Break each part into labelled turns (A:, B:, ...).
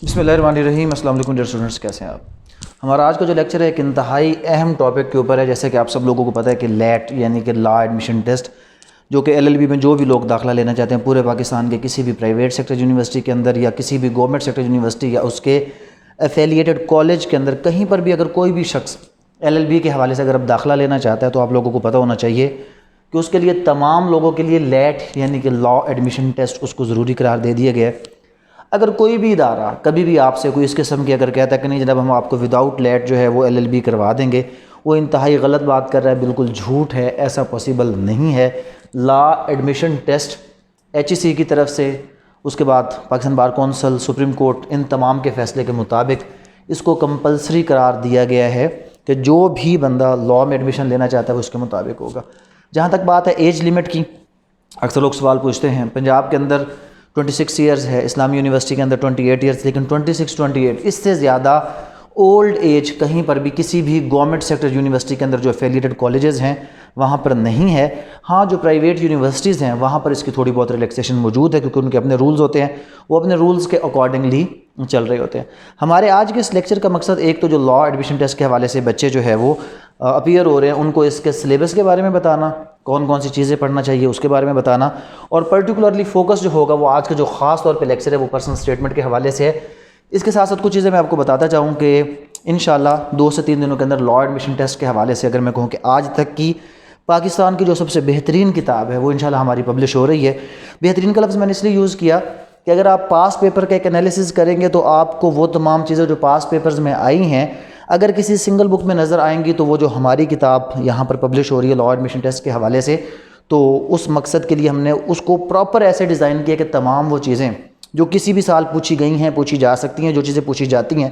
A: بسم اللہ الرحمن الرحیم۔ السلام علیکم ڈیئر اسٹوڈنٹس، کیسے ہیں آپ؟ ہمارا آج کا جو لیکچر ہے ایک انتہائی اہم ٹاپک کے اوپر ہے، جیسے کہ آپ سب لوگوں کو پتہ ہے کہ لیٹ یعنی کہ لا ایڈمیشن ٹیسٹ، جو کہ LLB میں جو بھی لوگ داخلہ لینا چاہتے ہیں پورے پاکستان کے کسی بھی پرائیویٹ سیکٹر یونیورسٹی کے اندر یا کسی بھی گورنمنٹ سیکٹر یونیورسٹی یا اس کے ایفیلیٹڈ کالج کے اندر کہیں پر بھی اگر کوئی بھی شخص LLB کے حوالے سے اگر اب داخلہ لینا چاہتا ہے تو آپ لوگوں کو پتہ ہونا چاہیے کہ اس کے لیے تمام لوگوں کے لیے لیٹ یعنی کہ لا ایڈمیشن ٹیسٹ اس کو ضروری قرار دے دیا گیا ہے۔ اگر کوئی بھی ادارہ کبھی بھی آپ سے کوئی اس قسم کی اگر کہتا ہے کہ نہیں جناب ہم آپ کو وداؤٹ لیٹ جو ہے وہ LLB کروا دیں گے، وہ انتہائی غلط بات کر رہا ہے، بالکل جھوٹ ہے، ایسا پاسبل نہیں ہے۔ لا ایڈمیشن ٹیسٹ HEC کی طرف سے، اس کے بعد Pakistan bar council, supreme court, ان تمام کے فیصلے کے مطابق اس کو کمپلسری قرار دیا گیا ہے کہ جو بھی بندہ لا میں ایڈمیشن لینا چاہتا ہے وہ اس کے مطابق ہوگا۔ جہاں تک بات ہے ایج لیمٹ کی، اکثر لوگ سوال پوچھتے ہیں، پنجاب کے اندر 26 ایئرز ہے، اسلامی یونیورسٹی کے اندر 28 ایئرز، لیکن 28 اس سے زیادہ اولڈ ایج کہیں پر بھی کسی بھی گورنمنٹ سیکٹر یونیورسٹی کے اندر جو ایفیلیٹڈ کالجز ہیں وہاں پر نہیں ہے۔ ہاں جو پرائیویٹ یونیورسٹیز ہیں وہاں پر اس کی تھوڑی بہت ریلیکسیشن موجود ہے، کیونکہ ان کے اپنے رولز ہوتے ہیں، وہ اپنے رولز کے اکارڈنگلی چل رہے ہوتے ہیں۔ ہمارے آج کے اس لیکچر کا مقصد ایک تو جو لا ایڈمیشن ٹیسٹ کے حوالے سے بچے جو ہے وہ اپیئر ہو رہے ہیں ان کو اس کے سلیبس کے بارے میں بتانا، کون کون سی چیزیں پڑھنا چاہیے اس کے بارے میں بتانا، اور پرٹیکولرلی فوکس جو ہوگا وہ آج کا جو خاص طور پہ لیکچر ہے وہ پرسنل سٹیٹمنٹ کے حوالے سے ہے۔ اس کے ساتھ ساتھ کچھ چیزیں میں آپ کو بتاتا چاہوں کہ انشاءاللہ 2 سے 3 دنوں کے اندر لا ایڈمیشن ٹیسٹ کے حوالے سے اگر میں کہوں کہ آج تک کی پاکستان کی جو سب سے بہترین کتاب ہے وہ انشاءاللہ ہماری پبلش ہو رہی ہے۔ بہترین کا لفظ میں نے اس لیے یوز کیا کہ اگر آپ پاس پیپر کا ایک انالیسز کریں گے تو آپ کو وہ تمام چیزیں جو پاس پیپرز میں آئی ہیں اگر کسی سنگل بک میں نظر آئیں گی تو وہ جو ہماری کتاب یہاں پر پبلش ہو رہی ہے لا ایڈمیشن ٹیسٹ کے حوالے سے، تو اس مقصد کے لیے ہم نے اس کو پراپر ایسے ڈیزائن کیا کہ تمام وہ چیزیں جو کسی بھی سال پوچھی گئی ہیں، پوچھی جا سکتی ہیں، جو چیزیں پوچھی جاتی ہیں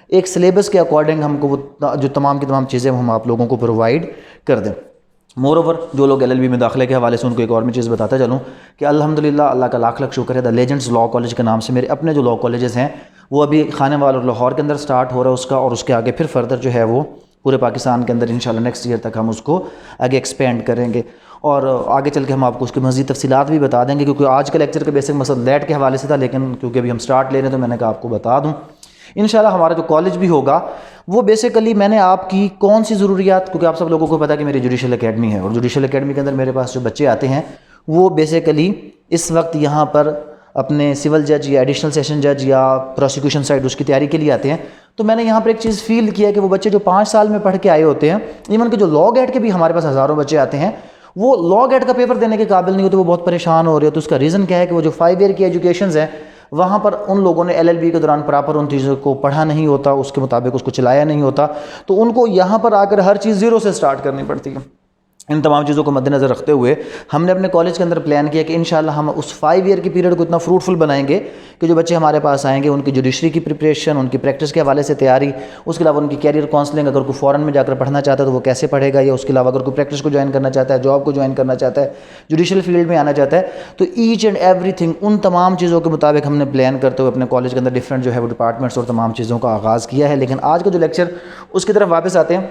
A: ایک سلیبس کے اکارڈنگ ہم کو وہ جو تمام کی تمام چیزیں ہم آپ لوگوں کو پرووائڈ کر دیں۔ مور اوور جو لوگ LLB میں داخلے کے حوالے سے ان کو ایک اور میں چیز بتاتا چلوں کہ الحمدللہ اللہ کا لاکھ لاکھ شکر ہے، دا لیجنڈز لا کالج کے نام سے میرے اپنے جو لا کالجز ہیں وہ ابھی خانے وال اور لاہور کے اندر سٹارٹ ہو رہا ہے اس کا، اور اس کے آگے پھر فردر جو ہے وہ پورے پاکستان کے اندر انشاءاللہ نیکسٹ ایئر تک ہم اس کو آگے ایکسپینڈ کریں گے، اور آگے چل کے ہم آپ کو اس کی مزید تفصیلات بھی بتا دیں گے، کیونکہ آج کا لیکچر کا بیسک مقصد لیٹ کے حوالے سے تھا، لیکن کیونکہ ابھی ہم سٹارٹ لے رہے ہیں تو میں نے کہا آپ کو بتا دوں۔ انشاءاللہ ہمارا جو کالج بھی ہوگا وہ بیسیکلی میں نے آپ کی کون سی ضروریات، کیونکہ آپ سب لوگوں کو پتہ ہے کہ میری جوڈیشل اکیڈمی ہے، اور جوڈیشل اکیڈمی کے اندر میرے پاس جو بچے آتے ہیں وہ بیسیکلی اس وقت یہاں پر اپنے سول جج یا ایڈیشنل سیشن جج یا پروسیکیوشن سائڈ اس کی تیاری کے لیے آتے ہیں، تو میں نے یہاں پر ایک چیز فیل کیا کہ وہ بچے جو 5 سال میں پڑھ کے آئے ہوتے ہیں، ایون کہ جو لا گیٹ کے بھی ہمارے پاس ہزاروں بچے آتے ہیں وہ لا گیٹ کا پیپر دینے کے قابل نہیں ہوتے، وہ بہت پریشان ہو رہے ہیں۔ تو اس کا ریزن کیا ہے کہ وہ جو 5 ایئر کی ایجوکیشنز ہیں وہاں پر ان لوگوں نے LLB کے دوران پراپر ان چیزوں کو پڑھا نہیں ہوتا، اس کے مطابق اس کو چلایا نہیں ہوتا، تو ان کو یہاں پر آ کر ہر چیز زیرو سے سٹارٹ کرنی پڑتی ہے۔ ان تمام چیزوں کو مد نظر رکھتے ہوئے ہم نے اپنے کالج کے اندر پلان کیا کہ انشاءاللہ ہم اس 5 ایئر کی پیریڈ کو اتنا فروٹفل بنائیں گے کہ جو بچے ہمارے پاس آئیں گے ان کی جوڈیشری کی پریپریشن، ان کی پریکٹس کے حوالے سے تیاری، اس کے علاوہ ان کی کیریئر کاؤنسلنگ، اگر کوئی فورن میں جا کر پڑھنا چاہتا ہے تو وہ کیسے پڑھے گا، یا اس کے علاوہ اگر کوئی پریکٹس کو جوائن کرنا چاہتا ہے، جاب کو جوائن کرنا چاہتا ہے، جوڈیشل فیلڈ میں آنا چاہتا ہے، تو ایچ اینڈ ایوری تھنگ ان تمام چیزوں کے مطابق ہم نے پلان کرتے ہوئے اپنے کالج کے اندر ڈفرینٹ جو ہے وہ ڈپارٹمنٹس اور تمام چیزوں کا آغاز کیا ہے۔ لیکن آج کا جو لیکچر اس کی طرف واپس آتے ہیں،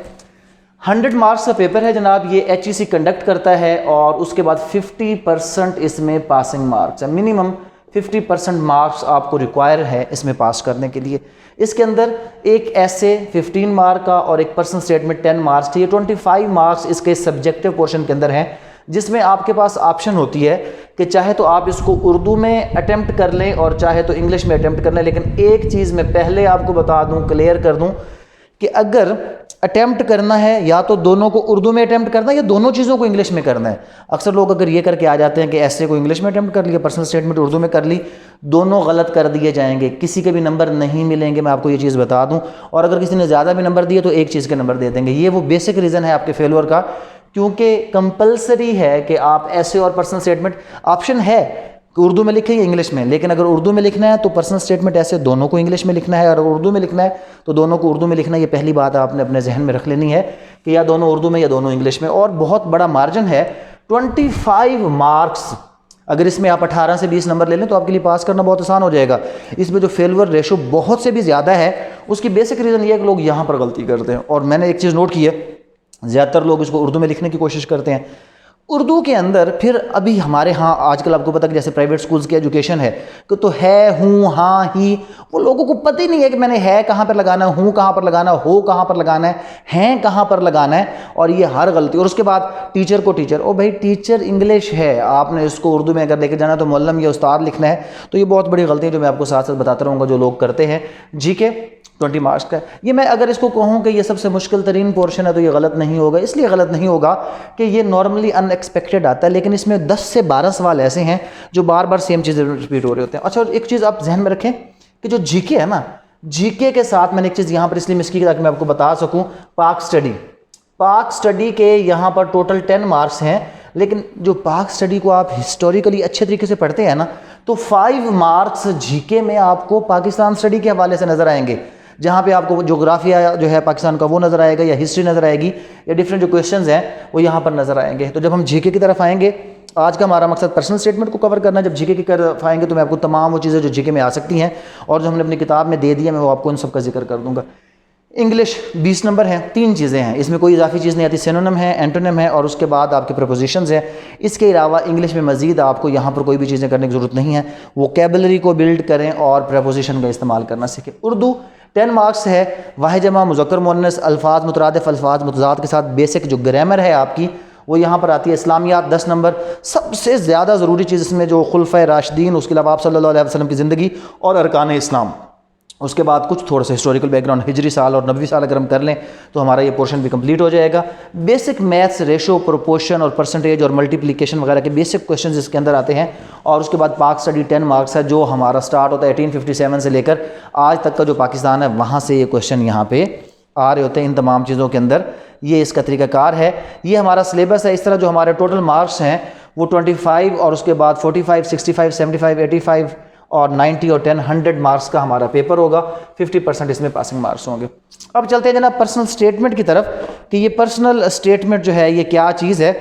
A: 100 مارکس کا پیپر ہے جناب، یہ HEC کنڈکٹ کرتا ہے، اور اس کے بعد 50% اس میں پاسنگ مارکس ہے، منیمم 50% مارکس آپ کو ریکوائر ہے اس میں پاس کرنے کے لیے۔ اس کے اندر ایک ایسے 15 مارک کا اور ایک پرسنل اسٹیٹمنٹ 10 مارکس، یہ 25 مارکس اس کے سبجیکٹو پورشن کے اندر ہیں، جس میں آپ کے پاس آپشن ہوتی ہے کہ چاہے تو آپ اس کو اردو میں اٹیمپٹ کر لیں اور چاہے تو انگلش میں اٹیمپٹ کر لیں۔ لیکن ایک چیز میں پہلے آپ کو بتا دوں، کلیئر کر دوں کہ اگر اٹیمپٹ کرنا ہے یا تو دونوں کو اردو میں اٹیمپٹ کرنا ہے یا دونوں چیزوں کو انگلش میں کرنا ہے۔ اکثر لوگ اگر یہ کر کے آ جاتے ہیں کہ ایسے کو انگلش میں اٹیمپٹ کر لیا، پرسنل اسٹیٹمنٹ اردو میں کر لی، دونوں غلط کر دیے جائیں گے، کسی کے بھی نمبر نہیں ملیں گے، میں آپ کو یہ چیز بتا دوں، اور اگر کسی نے زیادہ بھی نمبر دیے تو ایک چیز کے نمبر دے دیں گے۔ یہ وہ بیسک ریزن ہے آپ کے فیلور کا، کیونکہ کمپلسری ہے کہ آپ ایسے اور پرسنل اسٹیٹمنٹ آپشن ہے کہ اردو میں لکھیں یا انگلش میں، لیکن اگر اردو میں لکھنا ہے تو پرسنل اسٹیٹمنٹ ایسے دونوں کو انگلش میں لکھنا ہے، اور اردو میں لکھنا ہے تو دونوں کو اردو میں لکھنا ہے۔ یہ پہلی بات آپ نے اپنے ذہن میں رکھ لینی ہے کہ یا دونوں اردو میں یا دونوں انگلش میں، اور بہت بڑا مارجن ہے 25 مارکس۔ اگر اس میں آپ 18 سے 20 نمبر لے لیں تو آپ کے لیے پاس کرنا بہت آسان ہو جائے گا۔ اس میں جو فیلور ریشو بہت سے بھی زیادہ ہے، اس کی بیسک ریزن یہ ہے کہ لوگ یہاں پر غلطی کرتے ہیں، اور میں نے ایک چیز نوٹ کی ہے، زیادہ تر لوگ اس کو اردو میں لکھنے کی کوشش کرتے ہیں، اردو کے اندر پھر ابھی ہمارے ہاں آج کل آپ کو پتہ کہ جیسے پرائیویٹ سکولز کی ایجوکیشن ہے کہ تو ہے، ہوں، ہاں، ہی، وہ لوگوں کو پتہ ہی نہیں ہے کہ میں نے ہے کہاں پر لگانا ہے، ہوں کہاں پر لگانا ہے، ہو کہاں پر لگانا ہے، ہیں کہاں پر لگانا ہے، اور یہ ہر غلطی. اور اس کے بعد ٹیچر کو ٹیچر، او بھائی ٹیچر انگلش ہے، آپ نے اس کو اردو میں اگر لے کے جانا تو معلم یا استاد لکھنا ہے. تو یہ بہت بڑی غلطی ہے جو میں آپ کو ساتھ ساتھ بتاتا رہوں گا جو لوگ کرتے ہیں. جی کے 20 مارکس کا یہ میں اگر اس کو کہوں کہ یہ سب سے مشکل ترین پورشن ہے تو یہ غلط نہیں ہوگا. اس لیے غلط نہیں ہوگا کہ یہ نارملی ان ایکسپیکٹڈ آتا ہے، لیکن اس میں 10 سے 12 سوال ایسے ہیں جو بار بار سیم چیزیں ریپیٹ ہو رہے ہوتے ہیں. اچھا ایک چیز آپ ذہن میں رکھیں کہ جو جی کے ہے نا، جی کے ساتھ میں نے ایک چیز یہاں پر اس لیے مس کی تاکہ میں آپ کو بتا سکوں، پاک سٹڈی کے یہاں پر ٹوٹل 10 مارکس ہیں، لیکن جو پاک سٹڈی کو آپ ہسٹوریکلی اچھے طریقے سے پڑھتے ہیں نا تو 5 مارکس جی کے میں آپ کو پاکستان سٹڈی کے حوالے سے نظر آئیں گے، جہاں پہ آپ کو جغرافیہ جو ہے پاکستان کا وہ نظر آئے گا، یا ہسٹری نظر آئے گی، یا ڈفرینٹ جو کویشچنز ہیں وہ یہاں پر نظر آئیں گے. تو جب ہم جی کے کی طرف آئیں گے، آج کا ہمارا مقصد پرسنل اسٹیٹمنٹ کو کور کرنا ہے. جب جی کے کی طرف آئیں گے تو میں آپ کو تمام وہ چیزیں جو جی کے میں آ سکتی ہیں اور جو ہم نے اپنی کتاب میں دے دیا میں وہ آپ کو ان سب کا ذکر کر دوں گا. انگلش 20 نمبر ہیں، 3 چیزیں ہیں، اس میں کوئی اضافی چیز نہیں آتی. سینونم ہے، اینٹونم ہے، اور اس کے بعد آپ کے پریپوزیشنز ہیں. اس کے علاوہ انگلش میں مزید آپ کو یہاں پر کوئی بھی چیزیں کرنے کی ضرورت نہیں ہے. ووکیبلری کو بلڈ کریں اور پریپوزیشن کا استعمال کرنا سیکھیں. اردو 10 مارکس ہے، واحد جمع مذکر مؤنث، الفاظ مترادف، الفاظ متضاد کے ساتھ بیسک جو گرامر ہے آپ کی وہ یہاں پر آتی ہے. اسلامیات 10 نمبر، سب سے زیادہ ضروری چیز اس میں جو خلفۂ راشدین، اس کے علاوہ آپ صلی اللہ علیہ وسلم کی زندگی اور ارکان اسلام. اس کے بعد کچھ تھوڑا سا ہسٹوریکل بیک گراؤنڈ، ہجری سال اور نبوی سال اگر ہم کر لیں تو ہمارا یہ پورشن بھی کمپلیٹ ہو جائے گا. بیسک میتھس، ریشو، پروپورشن اور پرسنٹیج اور ملٹیپلیکیشن وغیرہ کے بیسک کویشچنز اس کے اندر آتے ہیں. اور اس کے بعد پاک سٹڈی 10 مارکس ہے جو ہمارا سٹارٹ ہوتا ہے 1857 سے لے کر آج تک کا جو پاکستان ہے وہاں سے یہ کویشچن یہاں پہ آ رہے ہوتے ہیں. ان تمام چیزوں کے اندر یہ اس کا طریقہ کار ہے. یہ ہمارا سلیبس ہے. اس طرح جو ہمارے ٹوٹل مارکس ہیں وہ 25 اور اس کے بعد 45، 65، 75، 85 اور 90 اور 10، 100 مارکس کا ہمارا پیپر ہوگا. 50% اس میں پاسنگ مارکس ہوں گے. اب چلتے ہیں جناب پرسنل اسٹیٹمنٹ کی طرف کہ یہ پرسنل اسٹیٹمنٹ جو ہے یہ کیا چیز ہے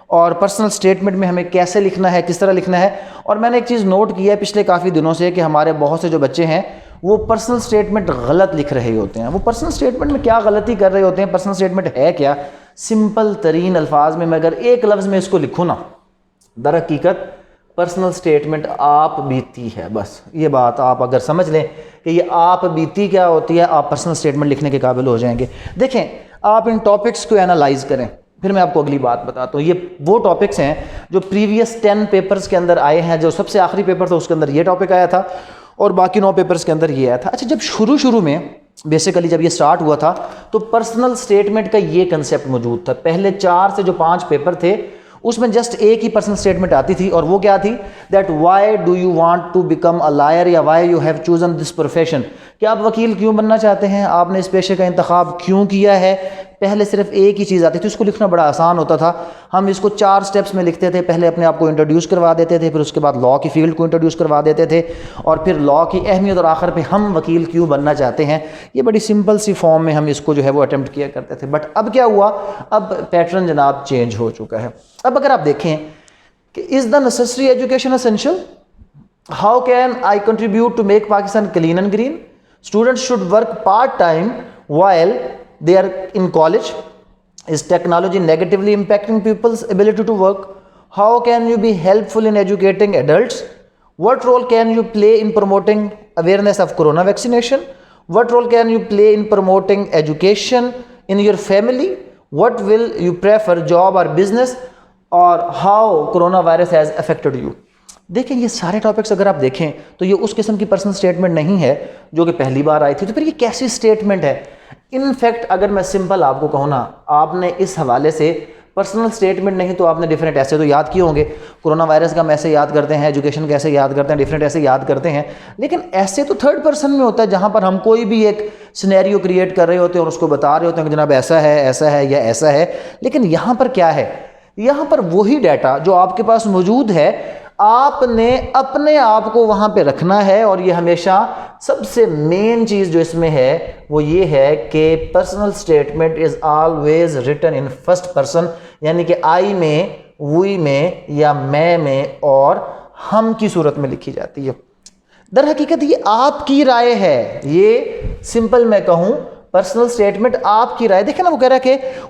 A: اور پرسنل اسٹیٹمنٹ میں ہمیں کیسے لکھنا ہے، کس طرح لکھنا ہے. اور میں نے ایک چیز نوٹ کی ہے پچھلے کافی دنوں سے کہ ہمارے بہت سے جو بچے ہیں وہ پرسنل اسٹیٹمنٹ غلط لکھ رہے ہوتے ہیں. وہ پرسنل اسٹیٹمنٹ میں کیا غلطی کر رہے ہوتے ہیں؟ پرسنل اسٹیٹمنٹ ہے کیا؟ سمپل ترین الفاظ میں اگر ایک لفظ میں اس کو لکھوں نا، در حقیقت پرسنل اسٹیٹمنٹ آپ بیتی ہے. بس یہ بات آپ اگر سمجھ لیں کہ یہ آپ بیتی کیا ہوتی ہے، آپ پرسنل اسٹیٹمنٹ لکھنے کے قابل ہو جائیں گے. دیکھیں آپ ان ٹاپکس کو انالائز کریں، پھر میں آپ کو اگلی بات بتاتا ہوں. یہ وہ ٹاپکس ہیں جو پریویس 10 پیپرز کے اندر آئے ہیں. جو سب سے آخری پیپر تھا اس کے اندر یہ ٹاپک آیا تھا اور باقی 9 پیپرز کے اندر یہ آیا تھا. اچھا جب شروع میں بیسیکلی جب یہ سٹارٹ ہوا تھا تو پرسنل اسٹیٹمنٹ کا یہ کنسیپٹ موجود تھا. پہلے 4 سے جو 5 پیپر تھے اس میں جسٹ ایک ہی پرسنل اسٹیٹمنٹ آتی تھی اور وہ کیا تھی؟ That why do you want to become a lawyer, یا why you have chosen this profession, کہ آپ وکیل کیوں بننا چاہتے ہیں، آپ نے اس پیشے کا انتخاب کیوں کیا ہے. پہلے صرف ایک ہی چیز آتی تھی، اس کو لکھنا بڑا آسان ہوتا تھا. ہم اس کو 4 سٹیپس میں لکھتے تھے. پہلے اپنے آپ کو انٹروڈیوس کروا دیتے تھے، پھر اس کے بعد لاء کی فیلڈ کو انٹروڈیوس کروا دیتے تھے، اور پھر لاء کی اہمیت، اور آخر پہ ہم وکیل کیوں بننا چاہتے ہیں. یہ بڑی سمپل سی فارم میں ہم اس کو جو ہے وہ اٹیمپٹ کیا کرتے تھے. بٹ اب کیا ہوا؟ اب پیٹرن جناب چینج ہو چکا ہے. اب اگر آپ دیکھیں کہ is the necessary education essential, how can I contribute to make Pakistan clean and green, students should work part time while they are in college, is technology negatively impacting people's ability to work, how can you be helpful in educating adults, what role can you play in promoting awareness of corona vaccination, what role can you play in promoting education in your family, what will you prefer, job or business, or how coronavirus has affected you. دیکھیں یہ سارے topics اگر آپ دیکھیں تو یہ اس قسم کی پرسنل اسٹیٹمنٹ نہیں ہے جو کہ پہلی بار آئی تھی. تو پھر یہ کیسی اسٹیٹمنٹ ہے؟ ان فیکٹ اگر میں سمپل آپ کو کہوں نا، آپ نے اس حوالے سے پرسنل اسٹیٹمنٹ نہیں تو آپ نے ڈفرینٹ ایسے تو یاد کیے ہوں گے. کرونا وائرس کا ہم ایسے یاد کرتے ہیں، ایجوکیشن کیسے یاد کرتے ہیں، ڈفرینٹ ایسے یاد کرتے ہیں. لیکن ایسے تو تھرڈ پرسن میں ہوتا ہے جہاں پر ہم کوئی بھی ایک سینیریو کریٹ کر رہے ہوتے ہیں اور اس کو بتا رہے ہوتے ہیں کہ جناب ایسا ہے، ایسا ہے یا ایسا ہے. لیکن یہاں پر کیا ہے؟ یہاں پر وہی ڈیٹا جو آپ کے پاس موجود ہے آپ نے اپنے آپ کو وہاں پہ رکھنا ہے. اور یہ ہمیشہ سب سے مین چیز جو اس میں ہے وہ یہ ہے کہ personal statement is always written in first person, یعنی کہ آئی میں، وی میں یا میں اور ہم کی صورت میں لکھی جاتی ہے. در حقیقت یہ آپ کی رائے ہے. یہ سمپل میں کہوں پرسنل اسٹیٹمنٹ آپ کی رائے. دیکھیں نا وہ کہہ رہا ہے کہ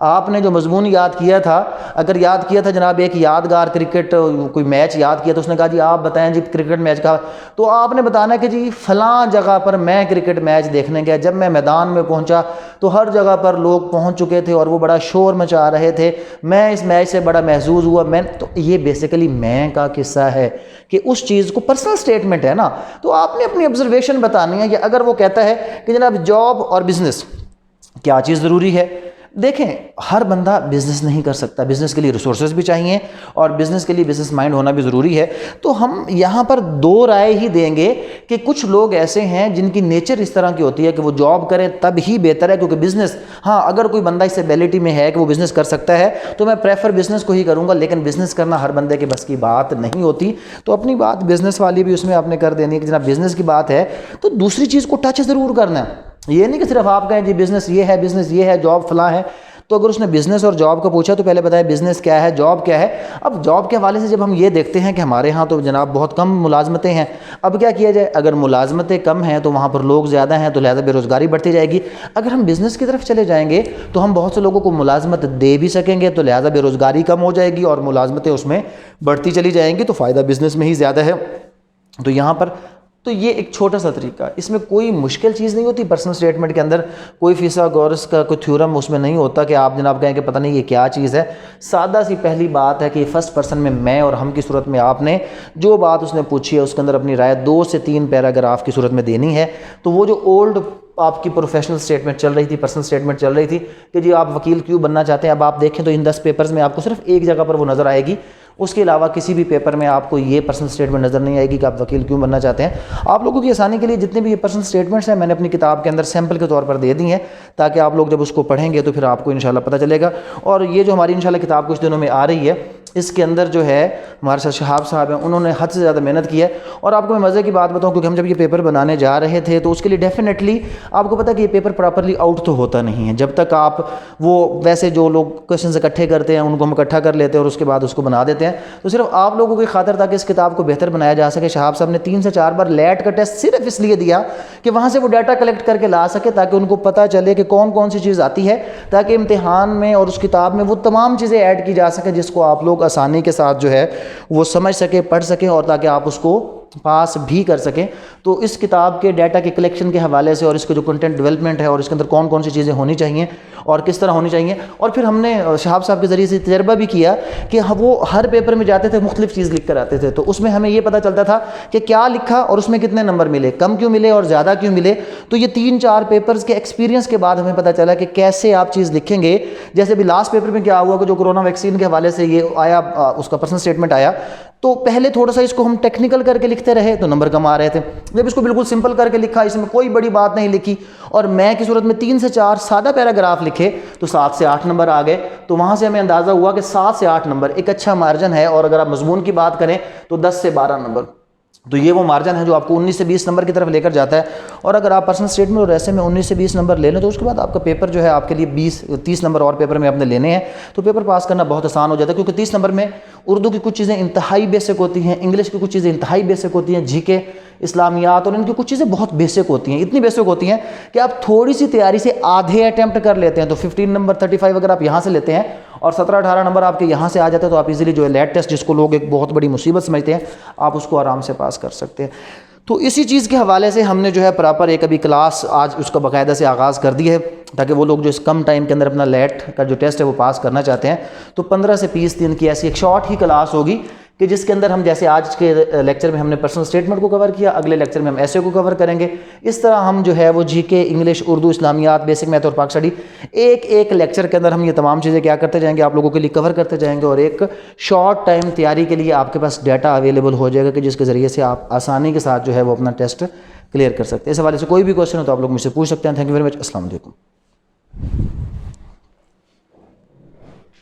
A: آپ نے جو مضمون یاد کیا تھا، اگر یاد کیا تھا جناب ایک یادگار کرکٹ کوئی میچ یاد کیا تو اس نے کہا جی آپ بتائیں جی کرکٹ میچ کا، تو آپ نے بتانا کہ جی فلاں جگہ پر میں کرکٹ میچ دیکھنے گیا، جب میں میدان میں پہنچا تو ہر جگہ پر لوگ پہنچ چکے تھے اور وہ بڑا شور مچا رہے تھے، میں اس میچ سے بڑا محظوظ ہوا۔ تو یہ بیسیکلی میں کا قصہ ہے کہ اس چیز کو پرسنل سٹیٹمنٹ ہے نا، تو آپ نے اپنی آبزرویشن بتانی ہے۔ کہ اگر وہ کہتا ہے کہ جناب جاب اور بزنس کیا چیز ضروری ہے، دیکھیں ہر بندہ بزنس نہیں کر سکتا، بزنس کے لیے ریسورسز بھی چاہیے اور بزنس کے لیے بزنس مائنڈ ہونا بھی ضروری ہے۔ تو ہم یہاں پر دو رائے ہی دیں گے کہ کچھ لوگ ایسے ہیں جن کی نیچر اس طرح کی ہوتی ہے کہ وہ جاب کریں تب ہی بہتر ہے، کیونکہ بزنس، ہاں اگر کوئی بندہ اس ایبیلٹی میں ہے کہ وہ بزنس کر سکتا ہے تو میں پریفر بزنس کو ہی کروں گا، لیکن بزنس کرنا ہر بندے کے بس کی بات نہیں ہوتی۔ تو اپنی بات بزنس والی بھی اس میں آپ نے کر دینی ہے کہ جناب بزنس کی بات ہے تو دوسری چیز کو ٹچ ضرور کرنا ہے۔ یہ نہیں کہ صرف آپ کہیں جی بزنس یہ ہے، جاب فلاں ہے۔ تو اگر اس نے بزنس اور جاب کا پوچھا تو پہلے بتائیں بزنس کیا ہے، جاب کیا ہے۔ اب جاب کے حوالے سے جب ہم یہ دیکھتے ہیں کہ ہمارے ہاں تو جناب بہت کم ملازمتیں ہیں، اب کیا کیا جائے؟ اگر ملازمتیں کم ہیں تو وہاں پر لوگ زیادہ ہیں تو لہذا بے روزگاری بڑھتی جائے گی۔ اگر ہم بزنس کی طرف چلے جائیں گے تو ہم بہت سے لوگوں کو ملازمت دے بھی سکیں گے تو لہذا بے روزگاری کم ہو جائے گی اور ملازمتیں اس میں بڑھتی چلی جائیں گی، تو فائدہ بزنس میں ہی زیادہ ہے۔ تو یہاں پر تو یہ ایک چھوٹا سا طریقہ، اس میں کوئی مشکل چیز نہیں ہوتی۔ پرسنل سٹیٹمنٹ کے اندر کوئی فیثاغورس کا کوئی تھیورم اس میں نہیں ہوتا کہ آپ جناب کہیں کہ پتہ نہیں یہ کیا چیز ہے۔ سادہ سی پہلی بات ہے کہ فرسٹ پرسن میں اور ہم کی صورت میں آپ نے جو بات اس نے پوچھی ہے اس کے اندر اپنی رائے 2 سے 3 پیراگراف کی صورت میں دینی ہے۔ تو وہ جو اولڈ آپ کی پروفیشنل سٹیٹمنٹ چل رہی تھی، پرسنل سٹیٹمنٹ چل رہی تھی کہ جی آپ وکیل کیوں بننا چاہتے ہیں، اب آپ دیکھیں تو ان 10 پیپرز میں آپ کو صرف ایک جگہ پر وہ نظر آئے گی، اس کے علاوہ کسی بھی پیپر میں آپ کو یہ پرسنل سٹیٹمنٹ نظر نہیں آئے گی کہ آپ وکیل کیوں بننا چاہتے ہیں۔ آپ لوگوں کی آسانی کے لیے جتنے بھی یہ پرسنل سٹیٹمنٹس ہیں میں نے اپنی کتاب کے اندر سیمپل کے طور پر دے دی ہیں، تاکہ آپ لوگ جب اس کو پڑھیں گے تو پھر آپ کو انشاءاللہ پتہ چلے گا۔ اور یہ جو ہماری انشاءاللہ کتاب کچھ دنوں میں آ رہی ہے، اس کے اندر جو ہے ہمارے ساتھ شہاب صاحب ہیں، انہوں نے حد سے زیادہ محنت کی ہے۔ اور آپ کو میں مزے کی بات بتاؤں، کیونکہ ہم جب یہ پیپر بنانے جا رہے تھے تو اس کے لیے ڈیفینیٹلی آپ کو پتہ کہ یہ پیپر پراپرلی آؤٹ تو ہوتا نہیں ہے جب تک آپ وہ ویسے جو لوگ کویشچنز اکٹھے کرتے ہیں ان کو ہم اکٹھا کر لیتے ہیں اور اس کے بعد اس کو بنا دیتے ہیں۔ تو صرف آپ لوگوں کی خاطر تاکہ اس کتاب کو بہتر بنایا جا سکے، شہاب صاحب نے 3 سے 4 بار لیٹ کا ٹیسٹ صرف اس لیے دیا کہ وہاں سے وہ ڈیٹا کلیکٹ کر کے لا سکے، تاکہ ان کو پتہ چلے کہ کون کون سی چیز آتی ہے، تاکہ امتحان میں اور اس کتاب میں وہ تمام چیزیں ایڈ کی جا سکیں جس کو آپ لوگ آسانی کے ساتھ جو ہے وہ سمجھ سکیں، پڑھ سکیں اور تاکہ آپ اس کو پاس بھی کر سکیں۔ تو اس کتاب کے ڈیٹا کے کلیکشن کے حوالے سے اور اس کے جو کنٹینٹ ڈیولپمنٹ ہے اور اس کے اندر کون کون سی چیزیں ہونی چاہیے اور کس طرح ہونی چاہیے، اور پھر ہم نے شہاب صاحب کے ذریعے سے تجربہ بھی کیا کہ وہ ہر پیپر میں جاتے تھے مختلف چیز لکھ کر آتے تھے، تو اس میں ہمیں یہ پتہ چلتا تھا کہ کیا لکھا اور اس میں کتنے نمبر ملے، کم کیوں ملے اور زیادہ کیوں ملے۔ تو یہ 3-4 پیپرز کے ایکسپیرینس کے بعد ہمیں پتہ چلا کہ کیسے آپ چیز لکھیں گے۔ جیسے ابھی لاسٹ پیپر میں کیا ہوا کہ جو کورونا ویکسین کے حوالے سے یہ آیا، اس کا پرسنل سٹیٹمنٹ آیا، تو پہلے تھوڑا سا اس کو ہم ٹیکنیکل کر کے لکھتے رہے تو نمبر کم آ رہے تھے، جب اس کو بالکل سمپل کر کے لکھا، اس میں کوئی بڑی بات نہیں لکھی اور میں کی صورت میں 3 سے 4 سادہ پیراگراف لکھے تو 7 سے 8 نمبر آ گئے۔ تو وہاں سے ہمیں اندازہ ہوا کہ 7 سے 8 نمبر ایک اچھا مارجن ہے، اور اگر آپ مضمون کی بات کریں تو 10 سے 12 نمبر، تو یہ وہ مارجن ہے جو آپ کو 19 سے 20 نمبر کی طرف لے کر جاتا ہے۔ اور اگر آپ پرسنل سٹیٹمنٹ اور ایسے میں 19 سے 20 نمبر لے لیں تو اس کے بعد آپ کا پیپر جو ہے آپ کے لیے 20-30 نمبر اور پیپر میں آپ نے لینے ہیں، تو پیپر پاس کرنا بہت آسان ہو جاتا ہے، کیونکہ 30 نمبر میں اردو کی کچھ چیزیں انتہائی بیسک ہوتی ہیں، انگلش کی کچھ چیزیں انتہائی بیسک ہوتی ہیں، جی کے، اسلامیات اور ان کی کچھ چیزیں بہت بیسک ہوتی ہیں، اتنی بیسک ہوتی ہیں کہ آپ تھوڑی سی تیاری سے آدھے اٹیمپٹ کر لیتے ہیں تو 15 نمبر 35 اگر آپ یہاں سے لیتے ہیں اور 17-18 نمبر آپ کے یہاں سے آ جاتے ہیں تو آپ ایزیلی جو ہے لیٹ ٹیسٹ، جس کو لوگ ایک بہت بڑی مصیبت سمجھتے ہیں، آپ اس کو آرام سے پاس کر سکتے ہیں۔ تو اسی چیز کے حوالے سے ہم نے جو ہے پراپر ایک ابھی کلاس آج اس کا باقاعدہ سے آغاز کر دی ہے، تاکہ وہ لوگ جو اس کم ٹائم کے اندر اپنا لیٹ کا جو ٹیسٹ ہے وہ پاس کرنا چاہتے ہیں، تو 15 سے 20 دن کی ایسی ایک شارٹ ہی کلاس ہوگی کہ جس کے اندر ہم جیسے آج کے لیکچر میں ہم نے پرسنل سٹیٹمنٹ کو کور کیا، اگلے لیکچر میں ہم ایسے کو کور کریں گے۔ اس طرح ہم جو ہے وہ جی کے، انگلش، اردو، اسلامیات، بیسک میتھ اور پاک اسٹڈی، ایک لیکچر کے اندر ہم یہ تمام چیزیں کیا کرتے جائیں گے، آپ لوگوں کے لیے کور کرتے جائیں گے، اور ایک شارٹ ٹائم تیاری کے لیے آپ کے پاس ڈیٹا اویلیبل ہو جائے گا کہ جس کے ذریعے سے آپ آسانی کے ساتھ جو ہے وہ اپنا ٹیسٹ کلیئر کر سکتے ہیں۔ اس حوالے سے کوئی بھی کویشچن ہو تو آپ لوگ مجھ سے پوچھ سکتے ہیں۔ تھینک یو ویری مچ، السلام علیکم۔